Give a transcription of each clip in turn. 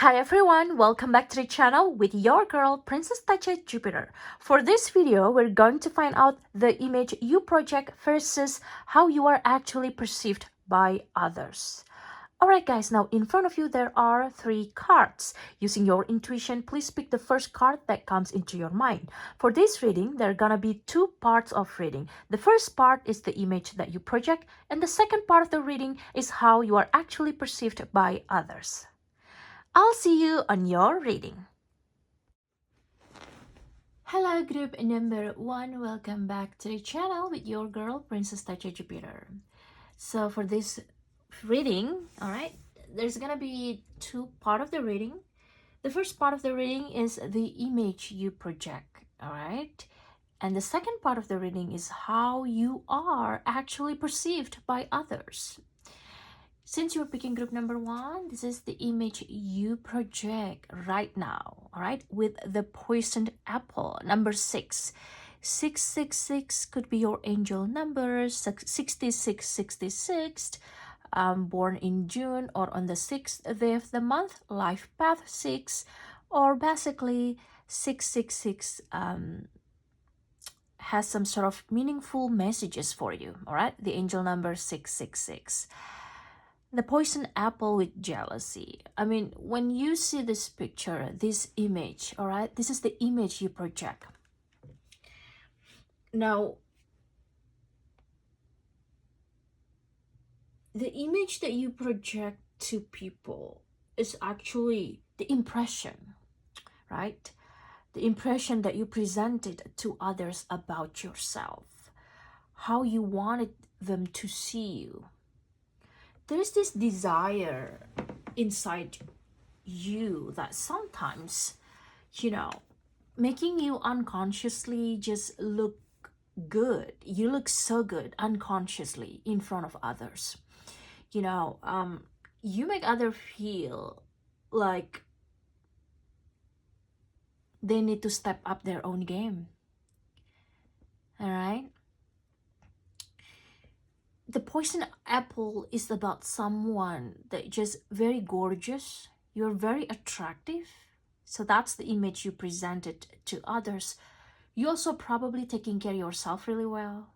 Hi everyone, welcome back to the channel with your girl Princess Tacha Jupiter. For this video, we're going to find out the image you project versus how you are actually perceived by others. Alright guys, now in front of you there are 3 cards. Using your intuition, please pick the first card that comes into your mind. For this reading, there are gonna be 2 parts of reading. The first part is the image that you project, and the second part of the reading is how you are actually perceived by others. I'll see you on your reading. Hello group number 1, welcome back to the channel with your girl Princess Tacha Jupiter. So for this reading, alright, there's gonna be 2 parts of the reading. The first part of the reading is the image you project, alright? And the second part of the reading is how you are actually perceived by others. Since you're picking group number 1, this is the image you project right now, all right, with the poisoned apple, number 6. 666 could be your angel number, 6666, born in June or on the 6th day of the month, life path 6, or basically 666 has some sort of meaningful messages for you, all right, the angel number 666. The poison apple with jealousy. I mean, when you see this picture, this image, all right, this is the image you project. Now, the image that you project to people is actually the impression, right? The impression that you presented to others about yourself, how you wanted them to see you. There's this desire inside you that sometimes, making you unconsciously just look good. You look so good unconsciously in front of others. You make others feel like they need to step up their own game. All right? The poison apple is about someone that just very gorgeous. You're very attractive. So that's the image you presented to others. You also probably taking care of yourself really well.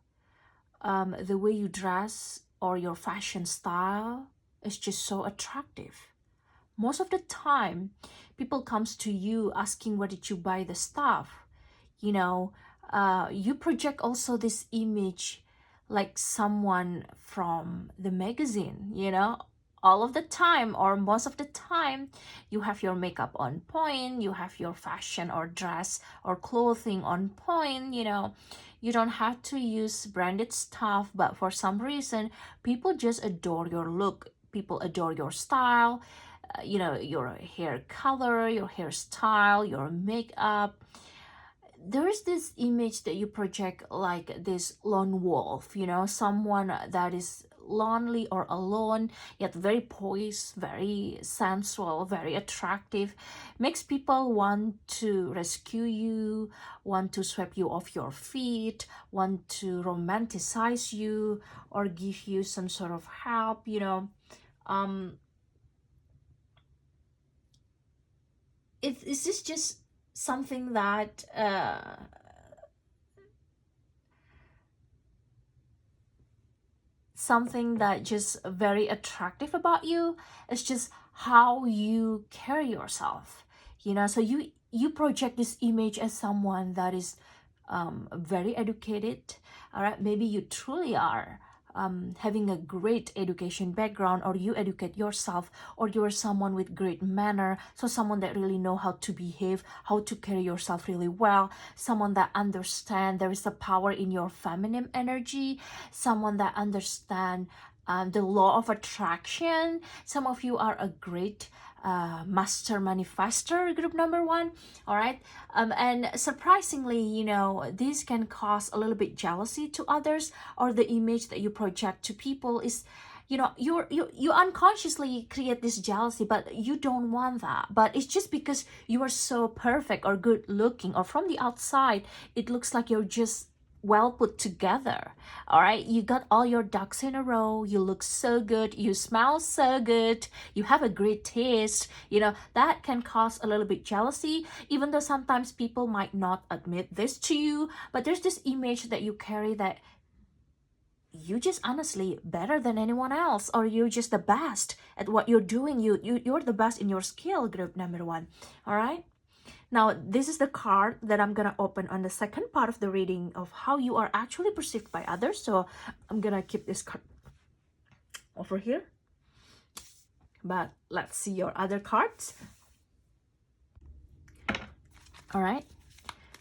The way you dress or your fashion style is just so attractive. Most of the time, people comes to you asking where did you buy the stuff. You project also this image like someone from the magazine, all of the time or most of the time you have your makeup on point, you have your fashion or dress or clothing on point. You don't have to use branded stuff, but for some reason people just adore your look, people adore your style, your hair color, your hairstyle, your makeup. There is this image that you project like this lone wolf, someone that is lonely or alone, yet very poised, very sensual, very attractive, makes people want to rescue you, want to sweep you off your feet, want to romanticize you or give you some sort of help. Is this just something that just very attractive about you? It's just how you carry yourself, so you project this image as someone that is very educated. All right, maybe you truly are having a great education background, or you educate yourself, or you're someone with great manner, so someone that really know how to behave, how to carry yourself really well, someone that understand there is a power in your feminine energy, someone that understand the law of attraction. Some of you are a great master manifester, group number 1. All right, and surprisingly, this can cause a little bit jealousy to others, or the image that you project to people is, you unconsciously create this jealousy, but you don't want that. But it's just because you are so perfect or good looking, or from the outside it looks like you're just well put together. All right, you got all your ducks in a row, you look so good, you smell so good, you have a great taste. That can cause a little bit jealousy, even though sometimes people might not admit this to you. But there's this image that you carry that you just honestly better than anyone else, or you're just the best at what you're doing. You're the best in your skill, group number one. All right, now, this is the card that I'm going to open on the second part of the reading of how you are actually perceived by others. So I'm going to keep this card over here. But let's see your other cards. All right.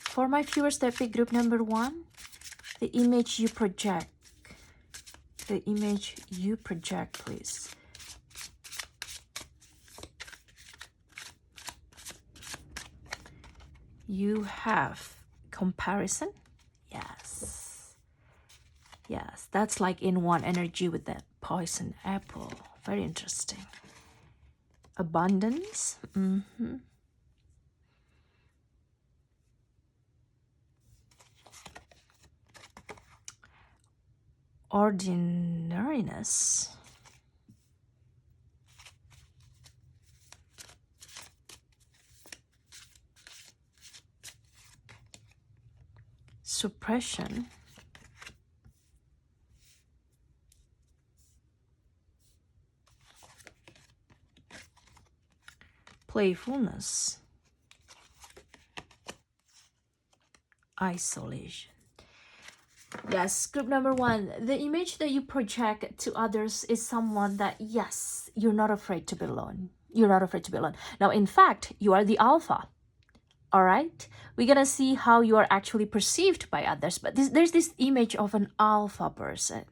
For my viewers that pick group number one, the image you project. The image you project, please. You have comparison. Yes. Yes, that's like in one energy with that poison apple. Very interesting. Abundance. Ordinariness. Suppression. Playfulness. Isolation. Yes, group number one, the image that you project to others is someone that, yes, you're not afraid to be alone. You're not afraid to be alone. Now, in fact, you are the alpha. All right, we're gonna see how you are actually perceived by others, but there's this image of an alpha person.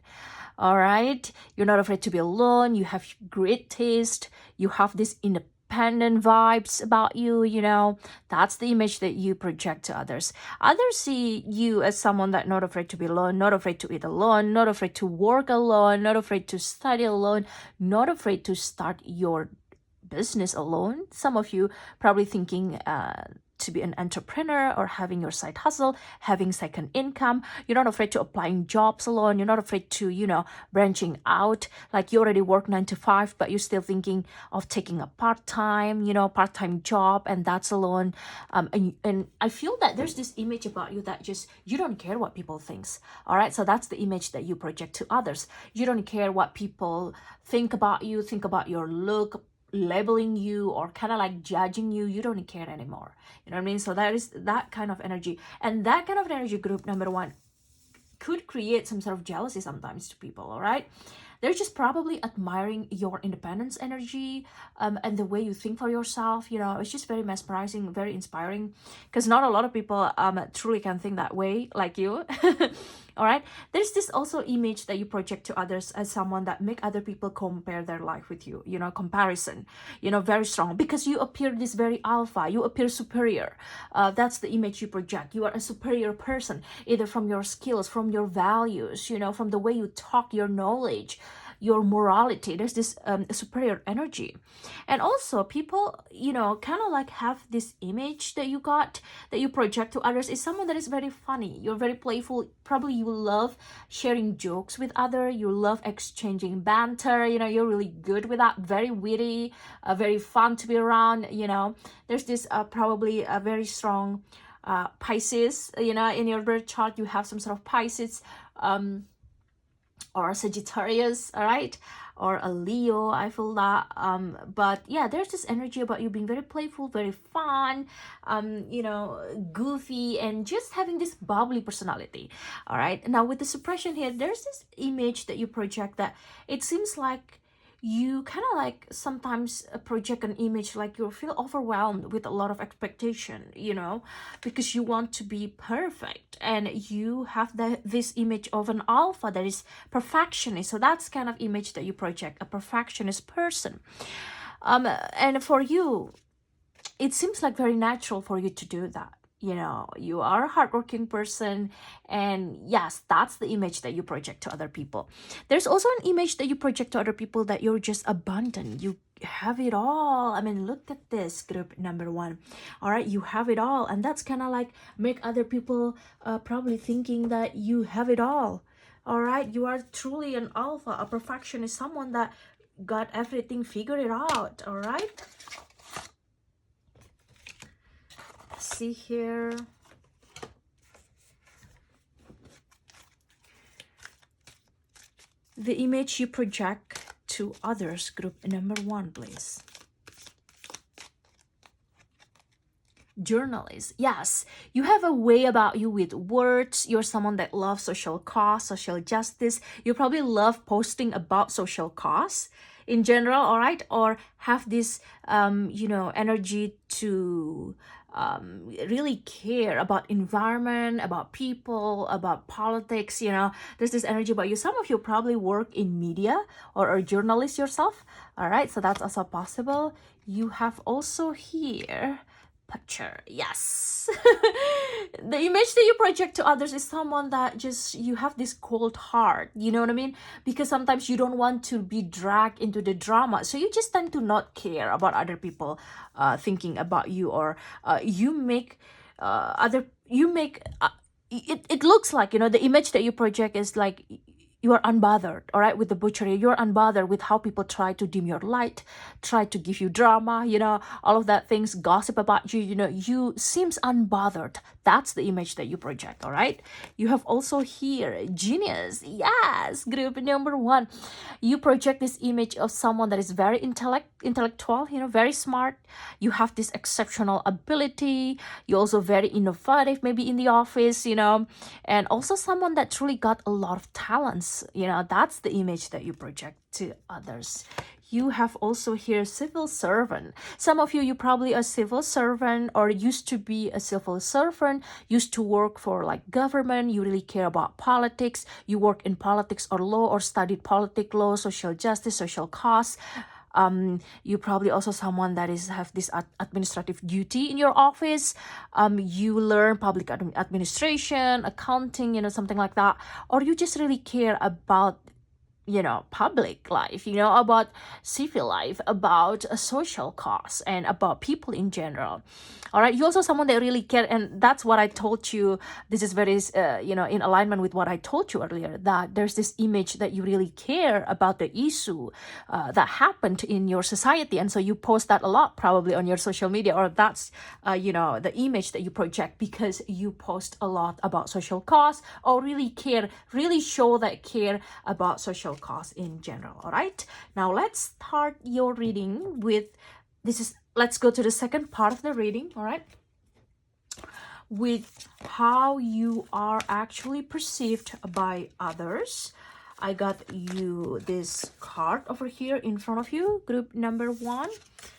All right, you're not afraid to be alone, you have great taste, you have this independent vibes about you. That's the image that you project to others. Others see you as someone that not afraid to be alone, not afraid to eat alone, not afraid to work alone, not afraid to study alone, not afraid to start your business alone. Some of you probably thinking to be an entrepreneur or having your side hustle, having second income. You're not afraid to applying jobs alone. You're not afraid to, branching out. Like you already work 9 to 5, but you're still thinking of taking a part-time job, and that's alone. And I feel that there's this image about you that just, you don't care what people thinks. All right. So that's the image that you project to others. You don't care what people think about you, think about your look, labeling you, or kind of like judging you. You don't care anymore. You know what I mean? So that is that kind of energy, and that kind of energy, group number one, could create some sort of jealousy sometimes to people. All right, they're just probably admiring your independence energy, and the way you think for yourself. It's just very mesmerizing, very inspiring, because not a lot of people truly can think that way like you. All right, there's this also image that you project to others as someone that make other people compare their life with you. Comparison, very strong, because you appear this very alpha, you appear superior. That's the image you project. You are a superior person, either from your skills, from your values, from the way you talk, your knowledge, your morality. There's this superior energy. And also people, kind of like have this image that you got, that you project to others, is someone that is very funny. You're very playful. Probably you love sharing jokes with others. You love exchanging banter. You're really good with that. Very witty, very fun to be around. There's this probably a very strong Pisces. In your birth chart, you have some sort of Pisces, or Sagittarius, all right, or a Leo. I feel that. But yeah, there's this energy about you being very playful, very fun, goofy, and just having this bubbly personality. All right. Now with the suppression here, there's this image that you project that it seems like you kind of like sometimes project an image like you feel overwhelmed with a lot of expectation, because you want to be perfect, and you have this image of an alpha that is perfectionist. So that's kind of image that you project, a perfectionist person. And for you, it seems like very natural for you to do that. you are a hardworking person, and yes, that's the image that you project to other people. There's also an image that you project to other people that you're just abundant, you have it all. I mean, look at this, group number 1. All right, you have it all, and that's kind of like make other people probably thinking that you have it all right. You are truly an alpha, a perfectionist, someone that got everything figured it out. All right, see here. The image you project to others, group number 1, please. Journalist, yes, you have a way about you with words. You're someone that loves social cause, social justice. You probably love posting about social cause in general, all right, or have this energy to really care about environment, about people, about politics. There's this energy about you. Some of you probably work in media or are journalists yourself, all right, so that's also possible. You have also here picture, yes. The image that you project to others is someone that just, you have this cold heart, you know what I mean, because sometimes you don't want to be dragged into the drama, so you just tend to not care about other people thinking about you, or you make it looks like, the image that you project is like you are unbothered, all right, with the butchery. You're unbothered with how people try to dim your light, try to give you drama, all of that things, gossip about you, you seems unbothered. That's the image that you project, all right? You have also here, genius. Yes, group number 1. You project this image of someone that is very intellectual, very smart. You have this exceptional ability. You're also very innovative, maybe in the office, and also someone that truly got a lot of talents. That's the image that you project to others. You have also here civil servant. Some of you probably a civil servant, or used to be a civil servant, used to work for like government. You really care about politics. You work in politics or law, or studied politics, law, social justice, social cause. You probably also someone that have this administrative duty in your office. You learn public administration, accounting, something like that, or you just really care about public life, about civil life, about a social cause, and about people in general. All right, you're also someone that really care, and that's what I told you. This is very in alignment with what I told you earlier, that there's this image that you really care about the issue that happened in your society, and so you post that a lot probably on your social media, or that's the image that you project, because you post a lot about social cause, or really care, really show that care about social cause in general. All right, now let's start your reading with let's go to the second part of the reading, all right, with how you are actually perceived by others. I got you this card over here in front of you, group number 1.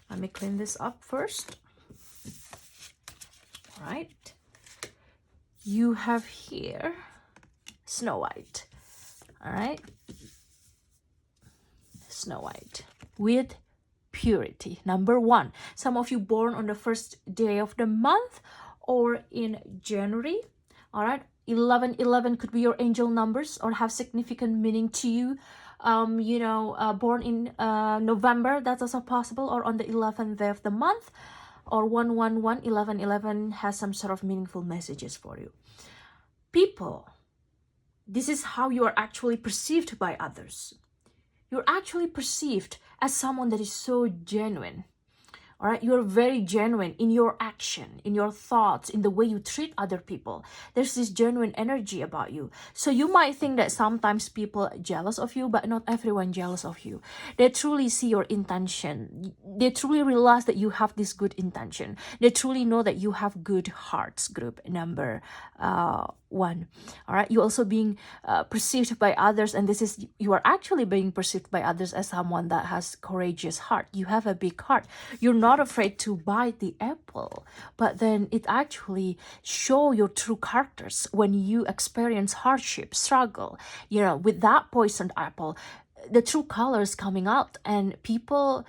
Let me clean this up first. All right, you have here Snow White. All right, Snow White with purity. Number 1, some of you born on the first day of the month or in January. All right, 11 could be your angel numbers or have significant meaning to you. Born in November, that's also possible, or on the 11th day of the month, or 111, 11 has some sort of meaningful messages for you. People, this is how you are actually perceived by others. You're actually perceived as someone that is so genuine. All right, you're very genuine in your action, in your thoughts, in the way you treat other people. There's this genuine energy about you. So you might think that sometimes people are jealous of you, but not everyone jealous of you. They truly see your intention. They truly realize that you have this good intention. They truly know that you have good hearts, group number 1. All right, you also being perceived by others, and you are actually being perceived by others as someone that has courageous heart. You have a big heart. You're not afraid to bite the apple, but then it actually show your true characters when you experience hardship, struggle, with that poisoned apple, the true colors coming out, and people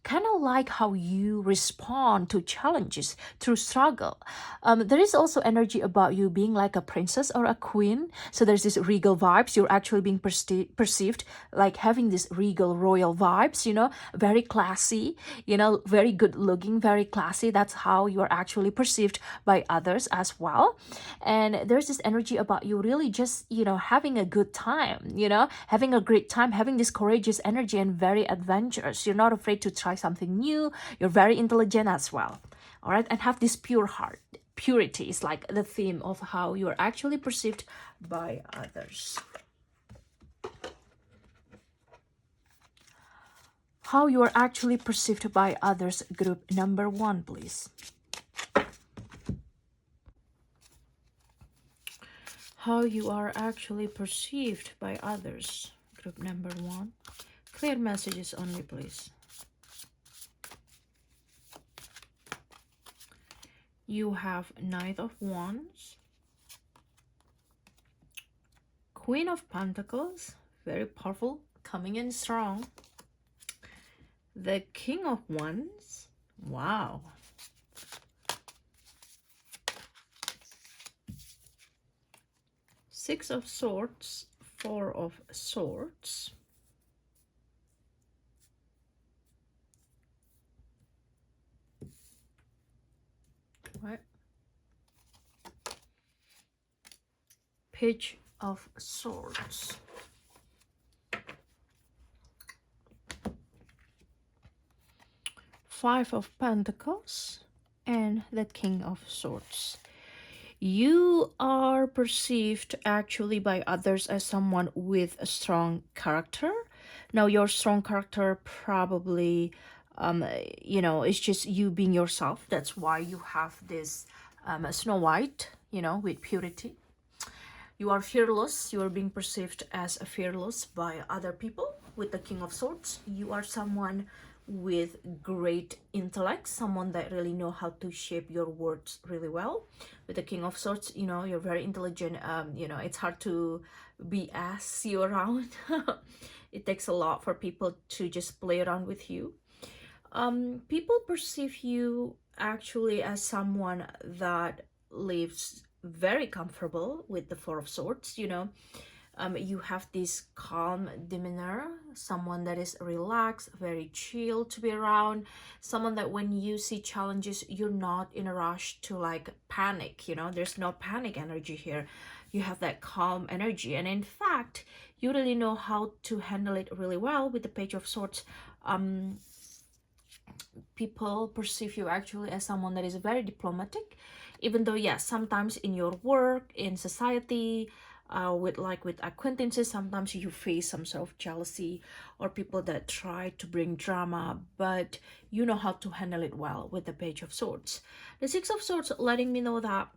kind of like how you respond to challenges through struggle. There is also energy about you being like a princess or a queen. So there's this regal vibes. You're actually being perceived like having this regal royal vibes, very classy, very good looking, very classy. That's how you are actually perceived by others as well. And there's this energy about you really just, having a good time, having a great time, having this courageous energy and very adventurous. You're not afraid to try something new. You're very intelligent as well. All right. And have this pure heart. Purity is like the theme of how you are actually perceived by others. How you are actually perceived by others, group number 1, please. How you are actually perceived by others, group number 1. Clear messages only, please. You have Knight of Wands, Queen of Pentacles, very powerful, coming in strong. The King of Wands, wow. Six of Swords, Four of Swords. Right. Page of Swords. Five of Pentacles and the King of Swords. You are perceived actually by others as someone with a strong character. Now, your strong character probably, it's just you being yourself. That's why you have this Snow White, with purity. You are fearless. You are being perceived as fearless by other people. With the King of Swords, you are someone with great intellect, someone that really know how to shape your words really well. With the King of Swords, you're very intelligent. It's hard to BS you around. It takes a lot for people to just play around with you. People perceive you actually as someone that lives very comfortable with the Four of Swords. You have this calm demeanor, someone that is relaxed, very chill to be around, someone that when you see challenges, you're not in a rush to like panic. There's no panic energy here. You have that calm energy, and in fact, you really know how to handle it really well. With the Page of Swords, people perceive you actually as someone that is very diplomatic, even though yes, sometimes in your work, in society, with acquaintances, sometimes you face some sort of jealousy or people that try to bring drama, but you know how to handle it well with the Page of Swords. The Six of Swords letting me know that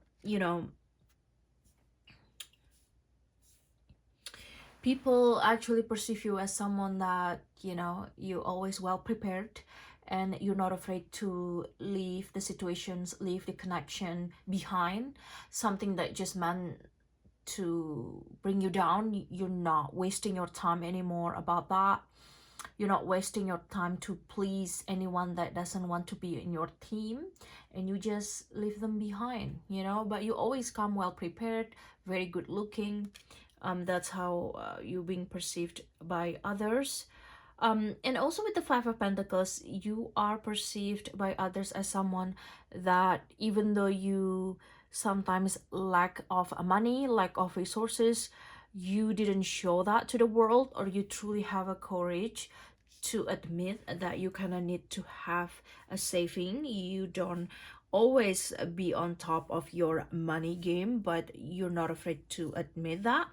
people actually perceive you as someone that you always well prepared, and you're not afraid to leave the situations, leave the connection behind, something that just meant to bring you down. You're not wasting your time anymore about that. You're not wasting your time to please anyone that doesn't want to be in your team, and you just leave them behind, but you always come well prepared, very good looking. That's how you're being perceived by others. And also with the Five of Pentacles, you are perceived by others as someone that even though you sometimes lack of money, lack of resources, you didn't show that to the world, or you truly have a courage to admit that you kind of need to have a saving. You don't always be on top of your money game, but you're not afraid to admit that.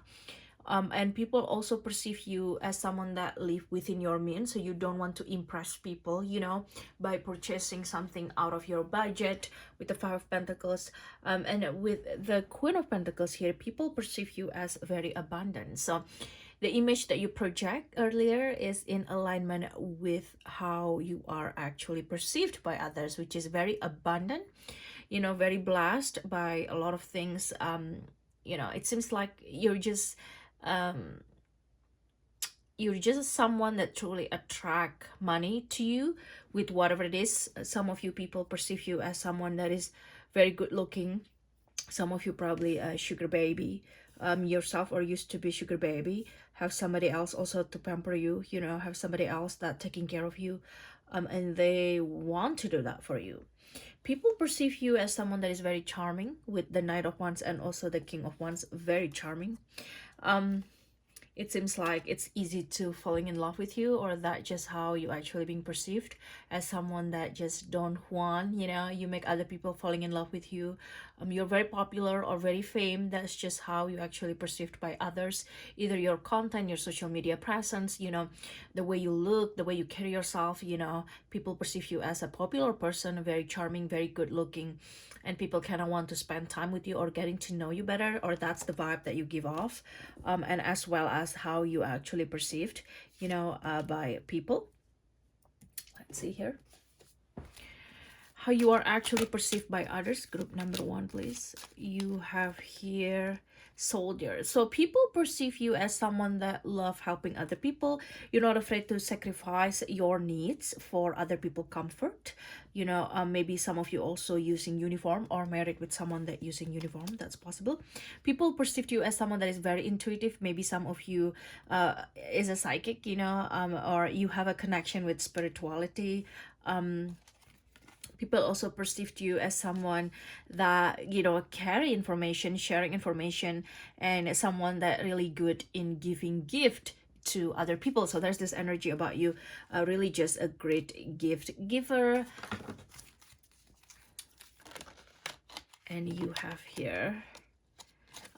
And people also perceive you as someone that live within your means, so you don't want to impress people by purchasing something out of your budget. With the Five of Pentacles, and with the Queen of Pentacles here, people perceive you as very abundant. So the image that you project earlier is in alignment with how you are actually perceived by others, which is very abundant, very blessed by a lot of things. It seems like you're just you're just someone that truly attract money to you with whatever it is. Some of you people perceive you as someone that is very good looking. Some of you probably a sugar baby yourself, or used to be sugar baby, have somebody else also to pamper you, you know, have somebody else that taking care of you, and they want to do that for you. People perceive you as someone that is very charming, with the Knight of Wands and also the King of Wands, very charming. It seems like it's easy to falling in love with you, or that just how you actually being perceived, as someone that just don't want, you know, you make other people falling in love with you. You're very popular or very famous. That's just how you actually perceived by others, either your content, your social media presence, you know, the way you look, the way you carry yourself, you know, people perceive you as a popular person, very charming, very good looking, and people kind of want to spend time with you or getting to know you better, or that's the vibe that you give off. And as well as how you actually perceived, you know, by people. Let's see here how you are actually perceived by others. Group number 1, please. You have here soldier. So people perceive you as someone that love helping other people. You're not afraid to sacrifice your needs for other people comfort. You know, maybe some of you also using uniform or married with someone that using uniform. That's possible. People perceive you as someone that is very intuitive. Maybe some of you is a psychic, you know, or you have a connection with spirituality. People also perceived you as someone that, you know, carry information, sharing information, and someone that really good in giving gift to other people. So there's this energy about you, really just a great gift giver. And you have here,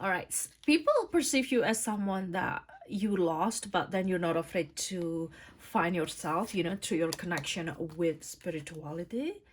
all right, people perceive you as someone that you lost, but then you're not afraid to find yourself, you know, through your connection with spirituality.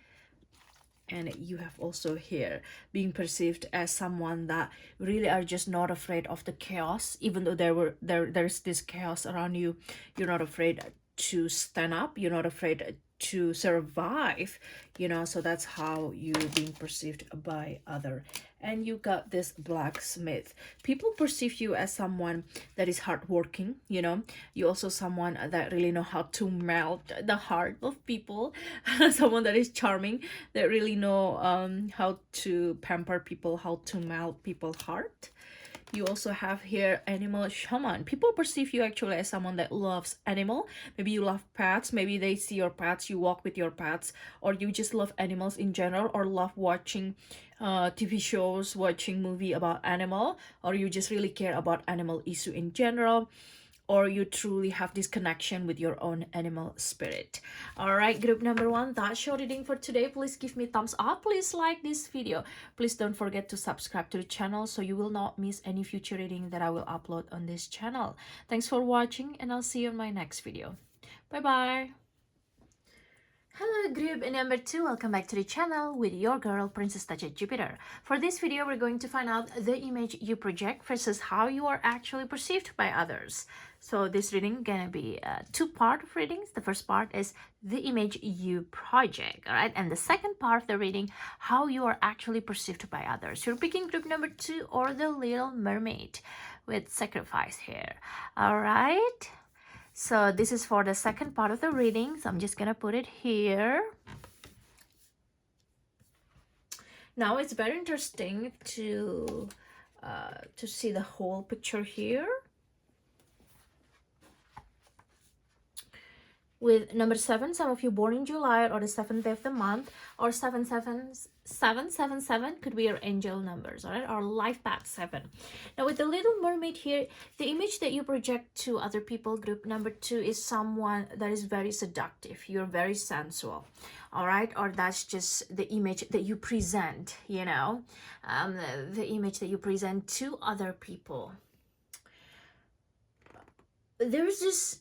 And you have also here being perceived as someone that really are just not afraid of the chaos, even though there's this chaos around you. You're not afraid to stand up, you're not afraid to survive, you know. So that's how you being perceived by other. And you got this blacksmith. People perceive you as someone that is hardworking, you know. You also someone that really know how to melt the heart of people. Someone that is charming, that really know how to pamper people, how to melt people's heart. You also have here animal shaman. People perceive you actually as someone that loves animal. Maybe you love pets. Maybe they see your pets, you walk with your pets, or you just love animals in general, or love watching TV shows, watching movie about animal, or you just really care about animal issue in general, or you truly have this connection with your own animal spirit. All right, group number 1, that's your reading for today. Please give me thumbs up, please like this video, please don't forget to subscribe to the channel so you will not miss any future reading that I will upload on this channel. Thanks for watching, and I'll see you in my next video. Bye bye. Hello group number 2, welcome back to the channel with your girl Princess Tacha Jupiter. For this video, we're going to find out the image you project versus how you are actually perceived by others. So this reading gonna be a 2-part of readings. The first part is the image you project, all right? And the second part of the reading, how you are actually perceived by others. You're picking group number 2 or the Little Mermaid with sacrifice here, all right? So this is for the second part of the reading. So I'm just gonna put it here. Now it's very interesting to see the whole picture here. With number 7, some of you born in July or the 7th day of the month, or 777 could be your angel numbers, all right, or life path 7. Now with the Little Mermaid here, the image that you project to other people, group number 2, is someone that is very seductive. You're very sensual, all right, or that's just the image that you present, you know, the image that you present to other people. There's this,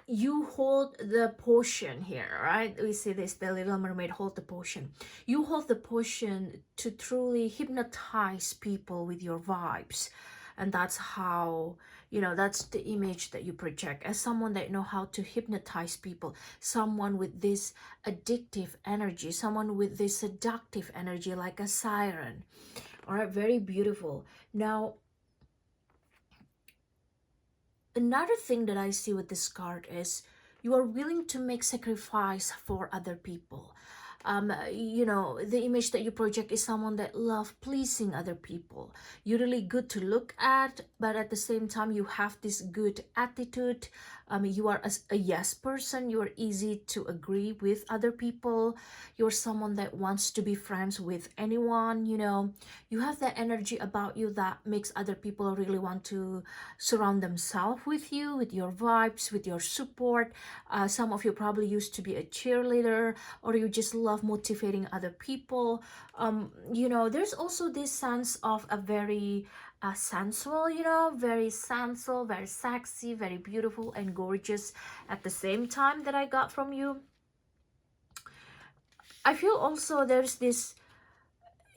you hold the potion here, right? We see this, the Little Mermaid hold the potion. You hold the potion to truly hypnotize people with your vibes. And that's how, you know, that's the image that you project as someone that know how to hypnotize people, someone with this addictive energy, someone with this seductive energy, like a siren. All right, very beautiful. Now, another thing that I see with this card is you are willing to make sacrifice for other people. The image that you project is someone that love pleasing other people. You're really good to look at, but at the same time you have this good attitude. You are a yes person. You are easy to agree with other people. You're someone that wants to be friends with anyone. You have that energy about you that makes other people really want to surround themselves with you, with your vibes, with your support. Some of you probably used to be a cheerleader, or you just love motivating other people. There's also this sense of a very sensual, very sensual, very sexy, very beautiful and gorgeous at the same time that I got from you. I feel also there's this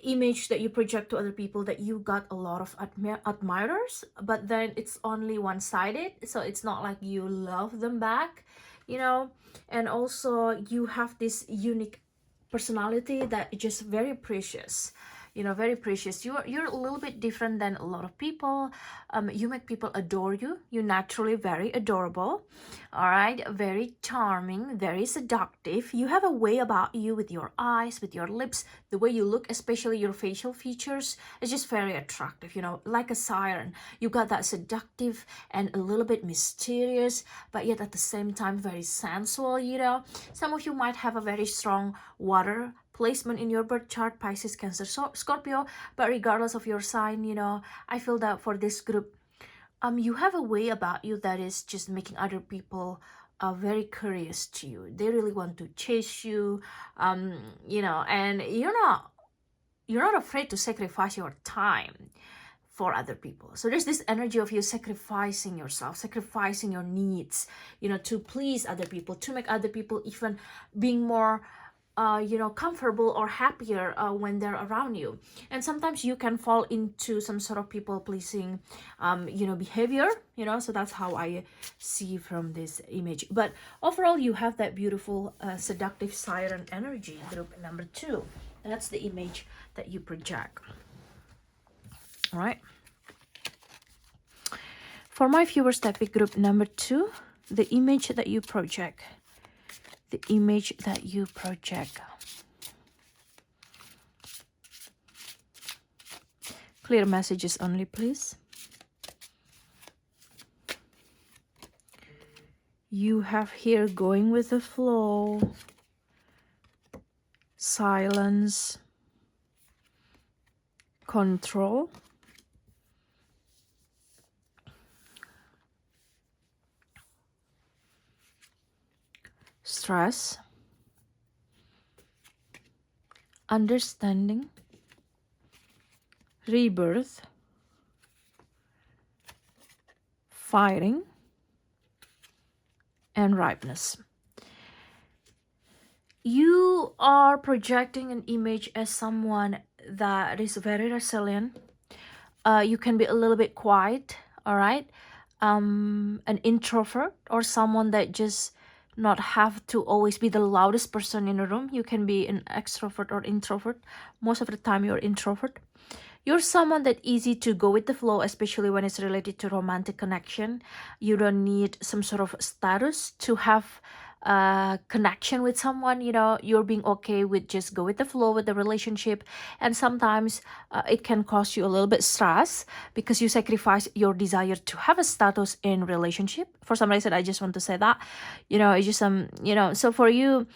image that you project to other people that you got a lot of admirers, but then it's only one-sided, so it's not like you love them back, and also you have this unique personality that is just very precious, very precious. You're a little bit different than a lot of people. You make people adore you. You're naturally very adorable, all right, very charming, very seductive. You have a way about you with your eyes, with your lips, the way you look, especially your facial features, is just very attractive, like a siren. You got that seductive and a little bit mysterious, but yet at the same time very sensual. Some of you might have a very strong water placement in your birth chart, Pisces, Cancer, Scorpio, but regardless of your sign, I feel that for this group, you have a way about you that is just making other people very curious to you. They really want to chase you, and you're not afraid to sacrifice your time for other people. So there's this energy of you sacrificing yourself, sacrificing your needs, to please other people, to make other people even being more comfortable or happier when they're around you. And sometimes you can fall into some sort of people pleasing behavior, so that's how I see from this image. But overall, you have that beautiful seductive siren energy, group number 2. That's the image that you project. All right, for my viewers that pick group number 2, the image that you project, clear messages only, please. You have here going with the flow, silence, control, stress, understanding, rebirth, fighting, and ripeness. You are projecting an image as someone that is very resilient. You can be a little bit quiet, all right? An introvert, or someone that just not have to always be the loudest person in a room. You can be an extrovert or introvert. Most of the time you're introvert. You're someone that easy to go with the flow, especially when it's related to romantic connection. You don't need some sort of status to have connection with someone. You're being okay with just go with the flow with the relationship. And sometimes it can cause you a little bit stress because you sacrifice your desire to have a status in relationship. For some reason, I just want to say that, it's just so for you,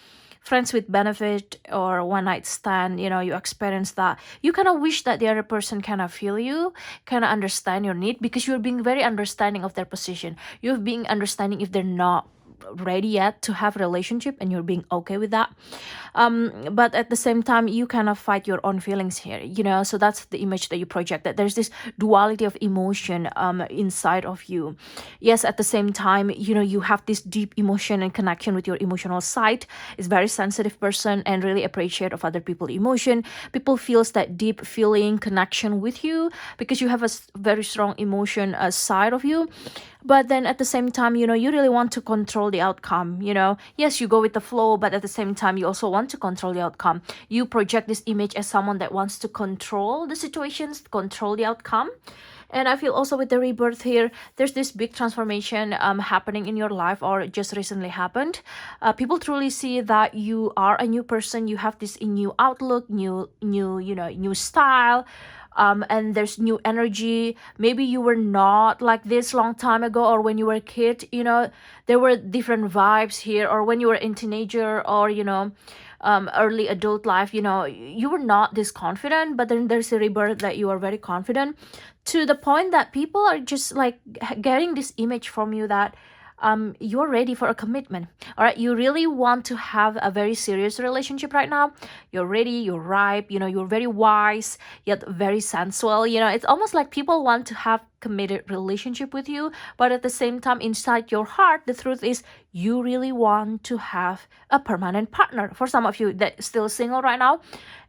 friends with benefit or one night stand, you experience that. You kind of wish that the other person kind of feel you, kind of understand your need, because you're being very understanding of their position. You're being understanding if they're not ready yet to have a relationship, and you're being okay with that. But at the same time, you kind of fight your own feelings here, so that's the image that you project, that there's this duality of emotion inside of you. Yes, at the same time, you have this deep emotion and connection with your emotional side. Is very sensitive person and really appreciate of other people's emotion. People feels that deep feeling connection with you because you have a very strong emotion side of you. But then at the same time, you really want to control the outcome. Yes, you go with the flow, but at the same time, you also want to control the outcome. You project this image as someone that wants to control the situations, control the outcome. And I feel also with the rebirth here, there's this big transformation happening in your life, or just recently happened. People truly see that you are a new person. You have this new outlook, new style. And there's new energy. Maybe you were not like this long time ago, or when you were a kid, there were different vibes here, or when you were a teenager, or early adult life, you were not this confident, but then there's a rebirth that you are very confident, to the point that people are just like getting this image from you that you're ready for a commitment. All right, you really want to have a very serious relationship right now. You're ready, you're ripe, you're very wise, yet very sensual. It's almost like people want to have committed relationship with you, but at the same time, inside your heart, the truth is you really want to have a permanent partner. For some of you that still single right now,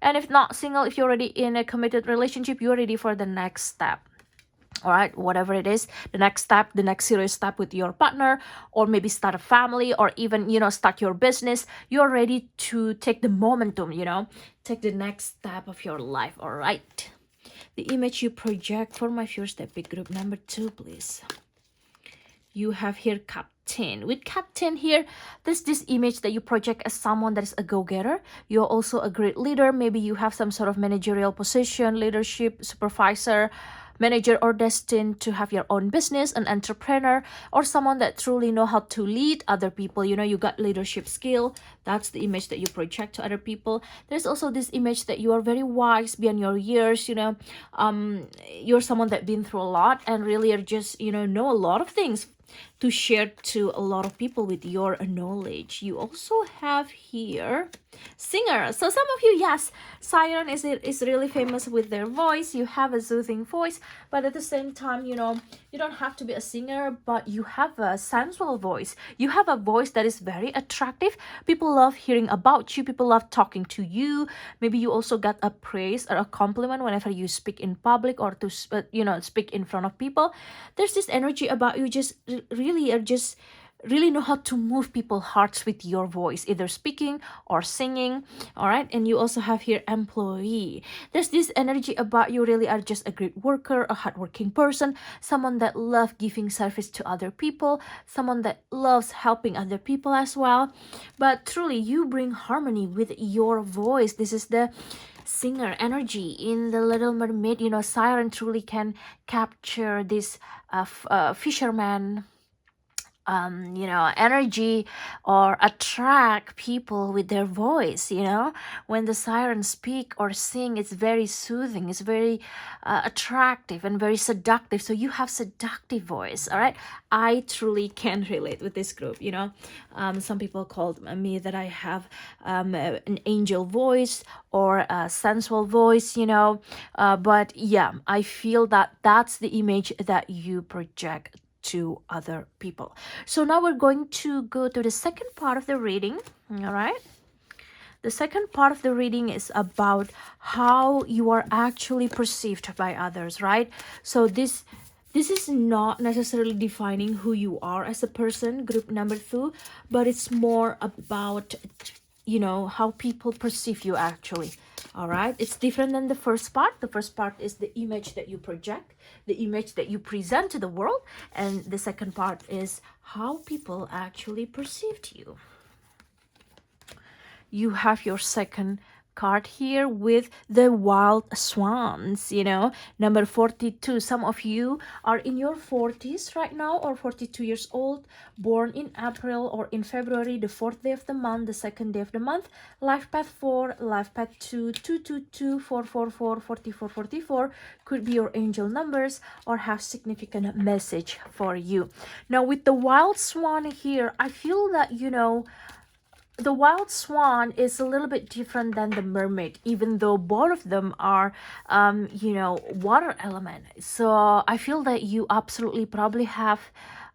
and if not single, if you're already in a committed relationship, you're ready for the next step. All right, whatever it is, the next step, the next serious step with your partner, or maybe start a family, or even start your business. You're ready to take the momentum, take the next step of your life. All right, the image you project for my first step big group number 2, please. You have here Captain. With Captain here, there's this image that you project as someone that is a go-getter. You're also a great leader. Maybe you have some sort of managerial position, leadership, supervisor, manager, or destined to have your own business, an entrepreneur, or someone that truly know how to lead other people. You got leadership skill. That's the image that you project to other people. There's also this image that you are very wise beyond your years. You're someone that been through a lot and really are just know a lot of things to share to a lot of people with your knowledge. You also have here singer. So some of you, yes, siren is really famous with their voice. You have a soothing voice, but at the same time, you don't have to be a singer, but you have a sensual voice. You have a voice that is very attractive. People love hearing about you. People love talking to you. Maybe you also got a praise or a compliment whenever you speak in public, or to speak in front of people. There's this energy about you, just really know how to move people's hearts with your voice, either speaking or singing. All right, and you also have here employee. There's this energy about you, really are just a great worker, a hardworking person, someone that loves giving service to other people, someone that loves helping other people as well. But truly, you bring harmony with your voice. This is the singer energy in the Little Mermaid. Siren truly can capture this fisherman energy, or attract people with their voice. When the sirens speak or sing, it's very soothing, it's very attractive and very seductive. So you have seductive voice. All right, I truly can relate with this group. Some people called me that I have an angel voice or a sensual voice, but yeah, I feel that that's the image that you project to other people. So now we're going to go to the second part of the reading. All right, the second part of the reading is about how you are actually perceived by others, right? So this is not necessarily defining who you are as a person, group number 2, but it's more about how people perceive you actually. All right, it's different than the first part. The first part is the image that you project, the image that you present to the world, and the second part is how people actually perceived you. You have your second card here with the wild swans, number 42. Some of you are in your 40s right now, or 42 years old, born in April or in February, the 4th day of the month, the 2nd day of the month. Life path 4, life path 2, 222, 444, 44, 44 could be your angel numbers, or have significant message for you. Now with the wild swan here, I feel that the wild swan is a little bit different than the mermaid, even though both of them are water element. So I feel that you absolutely probably have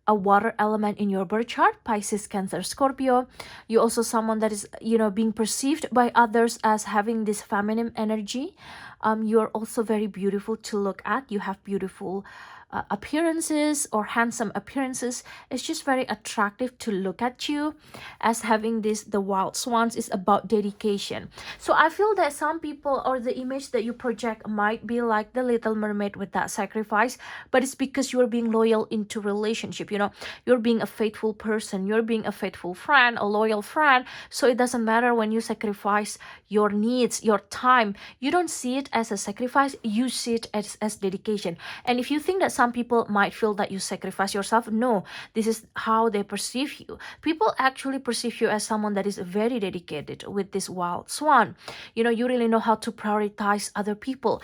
a water element in your birth chart, Pisces, Cancer, Scorpio. You're also someone that is being perceived by others as having this feminine energy. You're also very beautiful to look at. You have beautiful appearances or handsome appearances. It's just very attractive to look at you. As having this, the wild swans is about dedication. So I feel that some people, or the image that you project might be like the Little Mermaid with that sacrifice, but it's because you're being loyal into relationship. You know, you're being a faithful person, you're being a faithful friend, a loyal friend. So it doesn't matter when you sacrifice your needs, your time. You don't see it as a sacrifice, you see it as dedication. And if you think that some people might feel that you sacrifice yourself, no, this is how they perceive you. People actually perceive you as someone that is very dedicated with this wild swan. You know, you really know how to prioritize other people.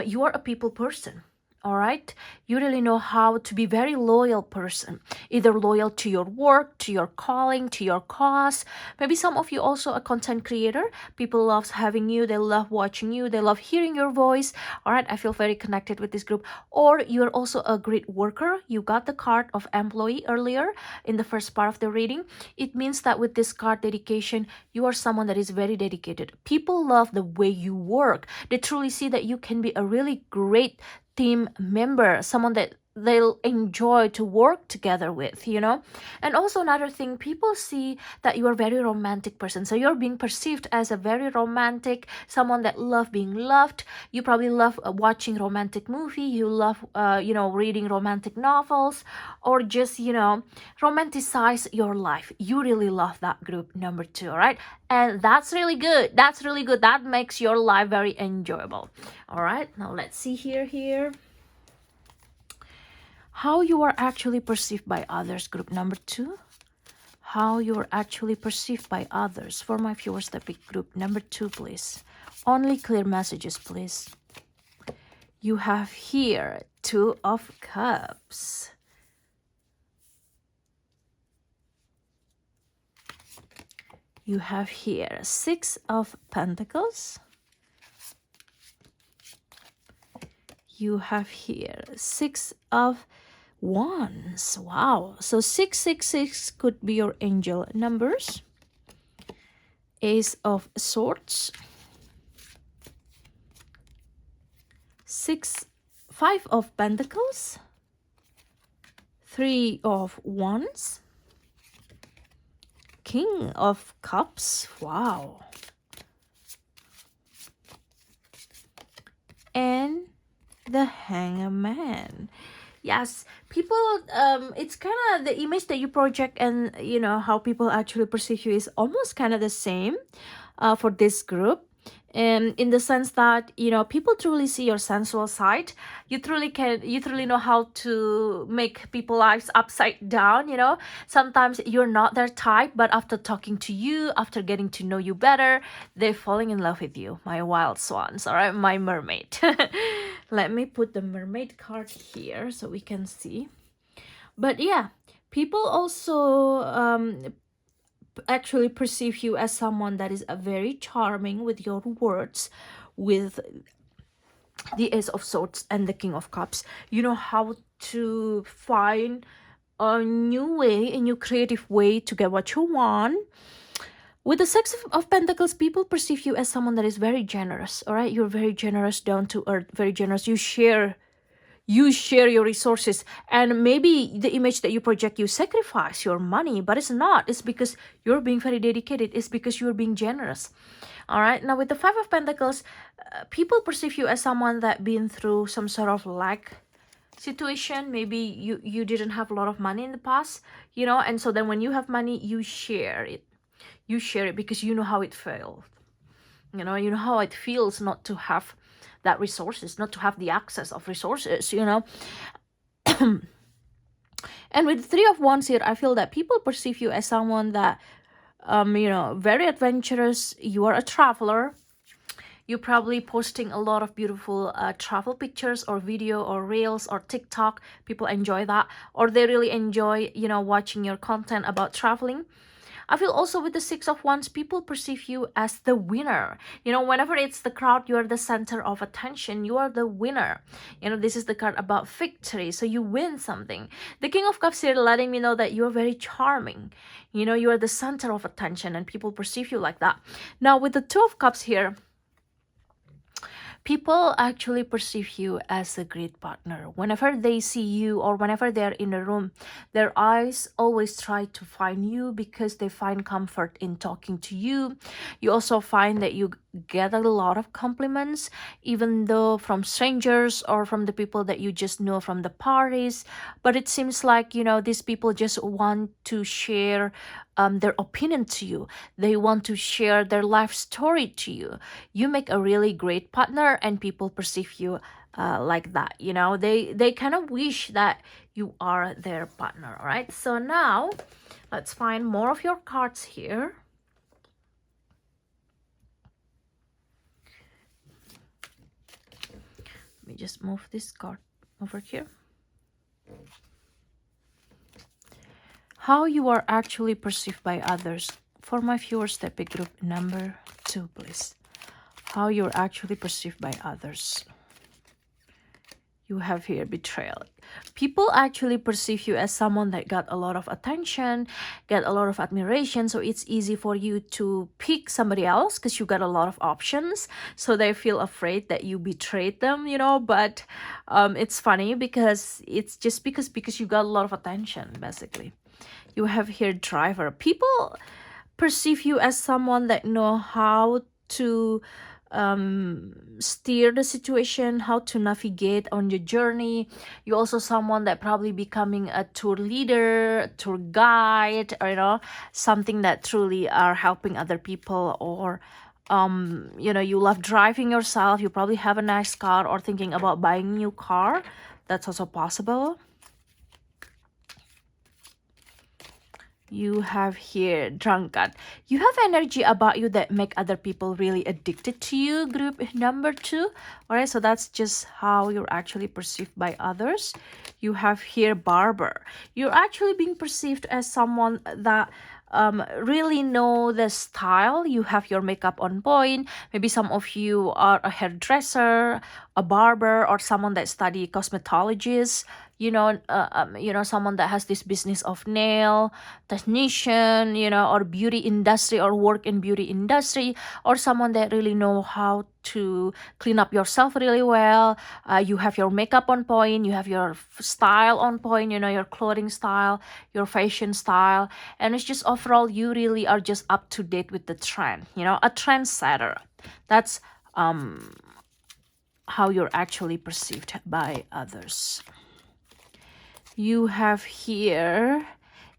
You are a people person. All right, you really know how to be very loyal person, either loyal to your work, to your calling, to your cause. Maybe some of you also a content creator. People love having you, they love watching you, they love hearing your voice. All right, I feel very connected with this group. Or you're also a great worker. You got the card of employee earlier in the first part of the reading. It means that with this card dedication, you are someone that is very dedicated. People love the way you work. They truly see that you can be a really great team member, someone that they'll enjoy to work together with, you know. And also another thing, people see that you are a very romantic person. So you're being perceived as a very romantic, someone that love being loved. You probably love watching romantic movie. You love, you know, reading romantic novels, or just, you know, romanticize your life. You really love that group number 2, all right? And that's really good. That's really good. That makes your life very enjoyable. All right, now let's see here. How you are actually perceived by others, group number 2. How you are actually perceived by others. For my viewers that pick group number 2, please. Only clear messages, please. You have here 2 of Cups. You have here 6 of Pentacles. You have here 6 of Wands. Wow. So 666 could be your angel numbers. Ace of Swords. 5 of Pentacles. 3 of Wands. King of Cups. Wow. And the Hangman. Yes, people, it's kind of the image that you project, and you know how people actually perceive you is almost kind of the same for this group. In the sense that, you know, people truly see your sensual side. You truly know how to make people's lives upside down, you know. Sometimes you're not their type, but after talking to you, after getting to know you better, they're falling in love with you, my wild swans, all right, my mermaid. Let me put the mermaid card here so we can see. But yeah, people also actually perceive you as someone that is very charming with your words, with the Ace of Swords and the King of Cups. You know how to find a new way, a new creative way to get what you want. With the Six of Pentacles, people perceive you as someone that is very generous, all right? You're very generous, down to earth, very generous. You share your resources, and maybe the image that you project, you sacrifice your money, but it's not. It's because you're being very dedicated. It's because you're being generous. All right, now with the 5 of Pentacles, people perceive you as someone that been through some sort of lack situation. Maybe you didn't have a lot of money in the past, you know, and so then when you have money, you share it because you know how it felt, you know how it feels not to have that resources, not to have the access of resources, you know. And with 3 of Wands here, I feel that people perceive you as someone that you know, very adventurous. You are a traveler. You're probably posting a lot of beautiful travel pictures or video or reels or TikTok. People enjoy that, or they really enjoy, you know, watching your content about traveling. I feel also with the 6 of Wands, people perceive you as the winner. You know, whenever it's the crowd, you are the center of attention. You are the winner. You know, this is the card about victory. So you win something. The King of Cups here letting me know that you're very charming. You know, you are the center of attention and people perceive you like that. Now with the 2 of Cups here, People actually perceive you as a great partner. Whenever they see you or whenever they're in a room, their eyes always try to find you because they find comfort in talking to you. You also find that you get a lot of compliments, even though from strangers or from the people that you just know from the parties. But it seems like, these people just want to share their opinion to you. They want to share their life story to you. You make a really great partner, and people perceive you like that. They kind of wish that you are their partner. All right. So now let's find more of your cards here. Let me just move this card over here. How you are actually perceived by others. For my viewers, that pick group number 2, please. How you're actually perceived by others. You have here betrayal. People actually perceive you as someone that got a lot of attention, get a lot of admiration, so it's easy for you to pick somebody else because you got a lot of options. So they feel afraid that you betrayed them, but it's funny because it's just because you got a lot of attention, basically. You have here driver. People perceive you as someone that know how to steer the situation, how to navigate on your journey. You're also someone that probably becoming a tour leader, tour guide, or something that truly are helping other people, or you love driving yourself. You probably have a nice car or thinking about buying a new car. That's also possible. You have here drunkard. You have energy about you that make other people really addicted to you, group number 2. All right, so that's just how you're actually perceived by others. You have here barber. You're actually being perceived as someone that really know the style. You have your makeup on point. Maybe some of you are a hairdresser, a barber, or someone that study cosmetologist. Someone that has this business of nail technician, or beauty industry, or work in beauty industry, or someone that really know how to clean up yourself really well. You have your makeup on point, you have your style on point, your clothing style, your fashion style, and it's just overall you really are just up to date with the trend, a trendsetter. That's how you're actually perceived by others. You have here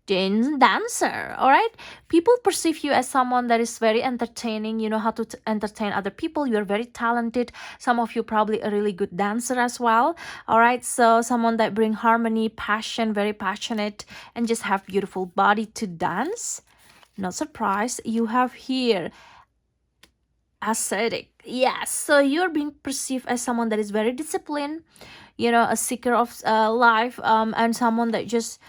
dancer. All right, people perceive you as someone that is very entertaining. You know how to entertain other people. You're very talented. Some of you probably a really good dancer as well. All right, so someone that bring harmony, passion, very passionate, and just have beautiful body to dance. Not surprised. You have here ascetic. Yes, so you're being perceived as someone that is very disciplined, a seeker of life, and someone that just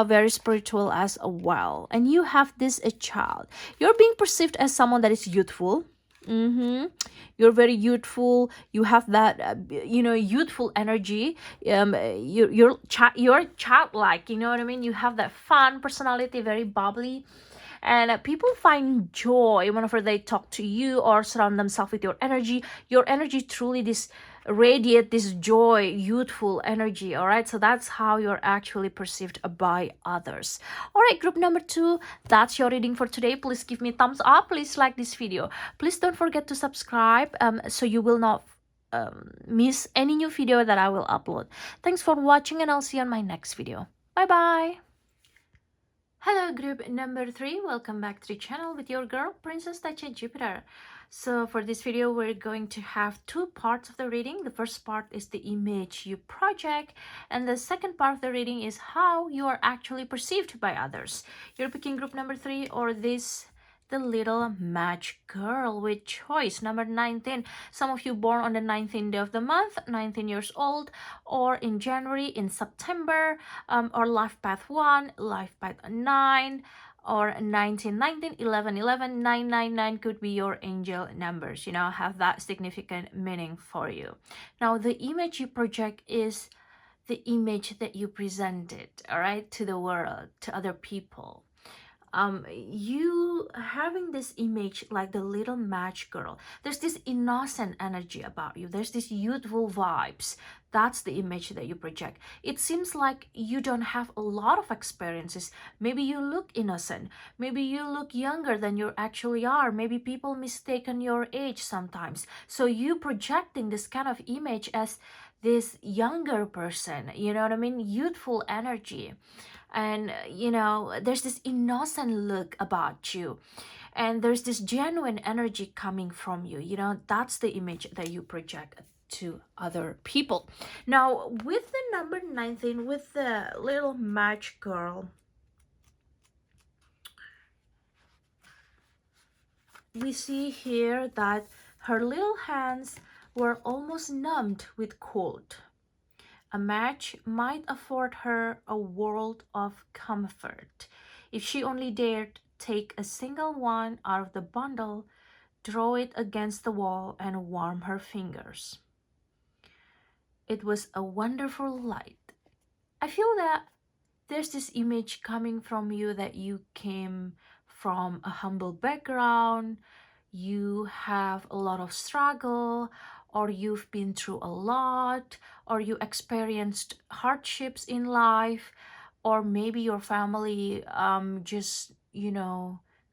very spiritual as well. And you have this a child. You're being perceived as someone that is youthful. You're very youthful. You have that youthful energy. You're childlike, you know what I mean. You have that fun personality, very bubbly. And people find joy whenever they talk to you or surround themselves with your energy. Your energy truly radiate this joy, youthful energy. All right, so that's how you're actually perceived by others. All right, group number 2, that's your reading for today. Please give me a thumbs up. Please like this video. Please don't forget to subscribe so you will not miss any new video that I will upload. Thanks for watching, and I'll see you on my next video. Bye bye. Hello group number 3, welcome back to the channel with your girl Princess Tacha Jupiter. So for this video we're going to have 2 parts of the reading. The first part is the image you project, and the second part of the reading is how you are actually perceived by others. You're picking group number 3 or the little match girl with choice number 19. Some of you born on the 19th day of the month, 19 years old, or in January, in September, or life path 1, life path 9, or 19, 19, 11, 11, 9, 9, 9 could be your angel numbers, have that significant meaning for you. Now the image you project is the image that you presented, all right, to the world, to other people. you having this image like the little match girl. There's this innocent energy about you. There's this youthful vibes. That's the image that you project. It seems like you don't have a lot of experiences. Maybe you look innocent. Maybe you look younger than you actually are. Maybe people mistaken your age sometimes. So you projecting this kind of image as this younger person, you know what I mean? Youthful energy. And there's this innocent look about you, and there's this genuine energy coming from you. That's the image that you project to other people. Now with the number 19, with the little match girl, we see here that her little hands were almost numbed with cold. A match might afford her a world of comfort if she only dared take a single one out of the bundle, draw it against the wall, and warm her fingers. It was a wonderful light. I feel that there's this image coming from you that you came from a humble background, you have a lot of struggle, or you've been through a lot, or you experienced hardships in life, or maybe your family just